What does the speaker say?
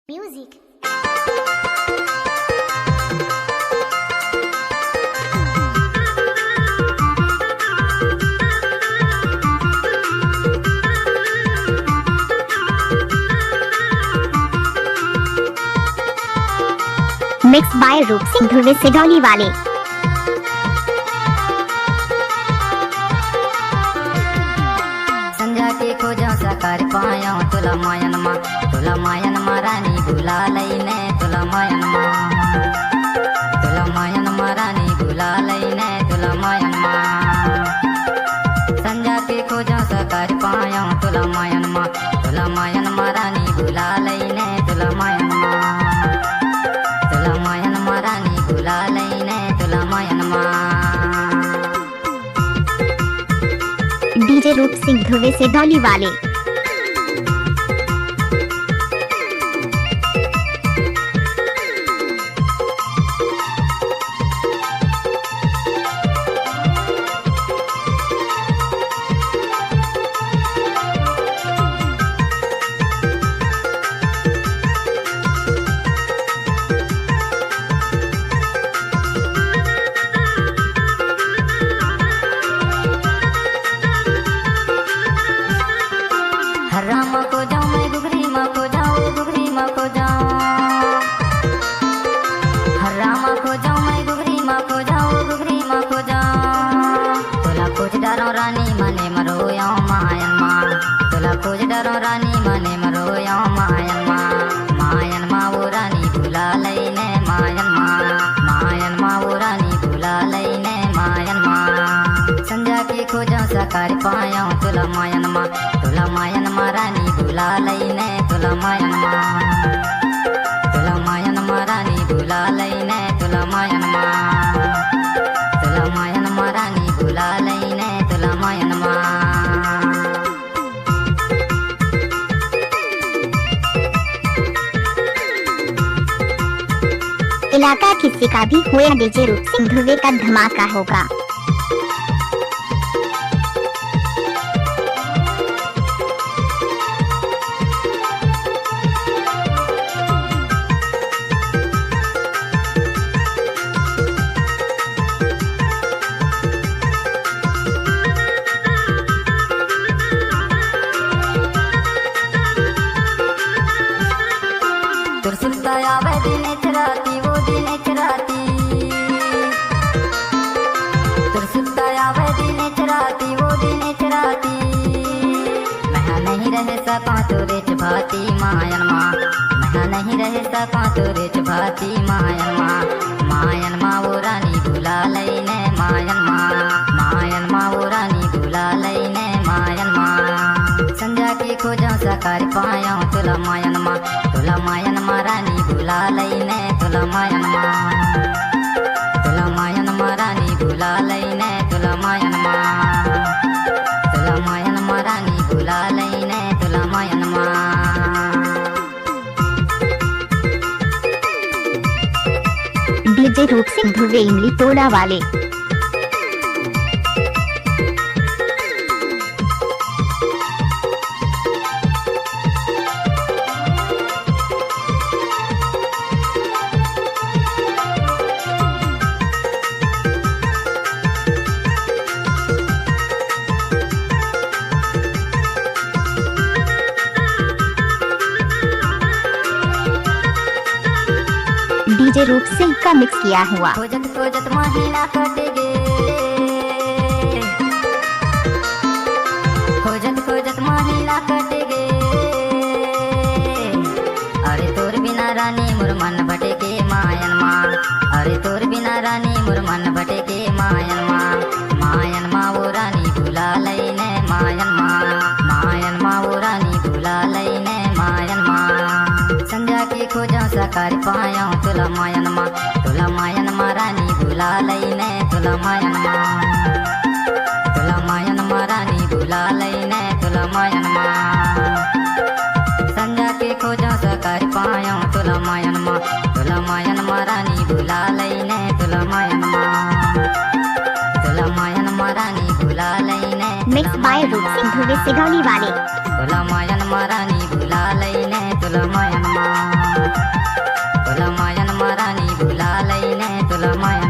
Music. Mixed by रूप सिंह ध्रुवे सिडौली वाले। संजा के खोजा साकार पाया तुला मायन मा रानी भुला लईने तुला मायन मा रानी भुला लईने तुला मायन मा संजा के खोजा साकार पाया तुला मायन मा रानी भुला लईने तुला मायन मा रानी भुला लईने तुला मायन मा। डीजे रूप सिंह ध्रुवे सिडौली वाले। राम को जाऊं मैं गुगरी माँ को जाऊं गुगरी माँ को जाऊं राम को जाऊं मैं गुगरी माँ को जाऊं गुगरी माँ को जाऊं तुला कुछ डरो रानी मने मरो या मायन माँ तुला कुछ डरो रानी मने मरो या मायन माँ वो रानी भुला लईने मायन माँ वो रानी भुला लईने मायन माँ। संजा के खोजा साकार पाया तुला मायन माँ रानी भुला लईने तुला मायन माँ रानी भुला लईने तुला मायन माँ रानी भुला लईने तुला मायन माँ। इलाका किसी का भी हो या डीजे रूप सिंह ध्रुवे का धमाका होगा। तुरसुलता आवे दिन चराती वो दिन चराती तुरसुलता आवे दिन चराती वो दिन चराती मैं नहीं रह सका तोरे च भाती मायन माँ मैं नहीं रह सका तोरे च भाती मायन माँ वो रानी भुला लईने मायन माँ वो रानी भुला लईने मायन माँ। संजा के खोजा साकार पाया तुला मायन माँ रानी भुला लईने तुला मायन माँ रानी भुला लईने तुला मायन माँ रानी भुला लईने तुला मायन माँ। डीजे रूप सिंह ध्रुवे इमली तोड़ा वाले। डीजे रूप सिंह का मिक्स किया हुआ। खोजत खोजत महीना कट गे खोजत खोजत महीना कट गे अरे तोर बिना रानी मोर मन भटके मायन माँ अरे तोर बिना रानी मोर मन भटके मायन माँ वो रानी भुला लईने मायन माँ वो रानी भुला लईने मायन माँ। संजा के खोजा साकार पाया तुला मायन माँ रानी भुला लईने तुला मायन माँ रानी भुला लईने तुला मायन माँ। संजा के खोजा साकार पाया तुला मायन माँ रानी भुला लईने तुला मायन माँ रानी भुला लईने। मिक्स बाय रूप सिंह ध्रुवे सिडौली वाले। तुला मायन माँ रानी भुला लईने तुला मायन माँ। सुला माया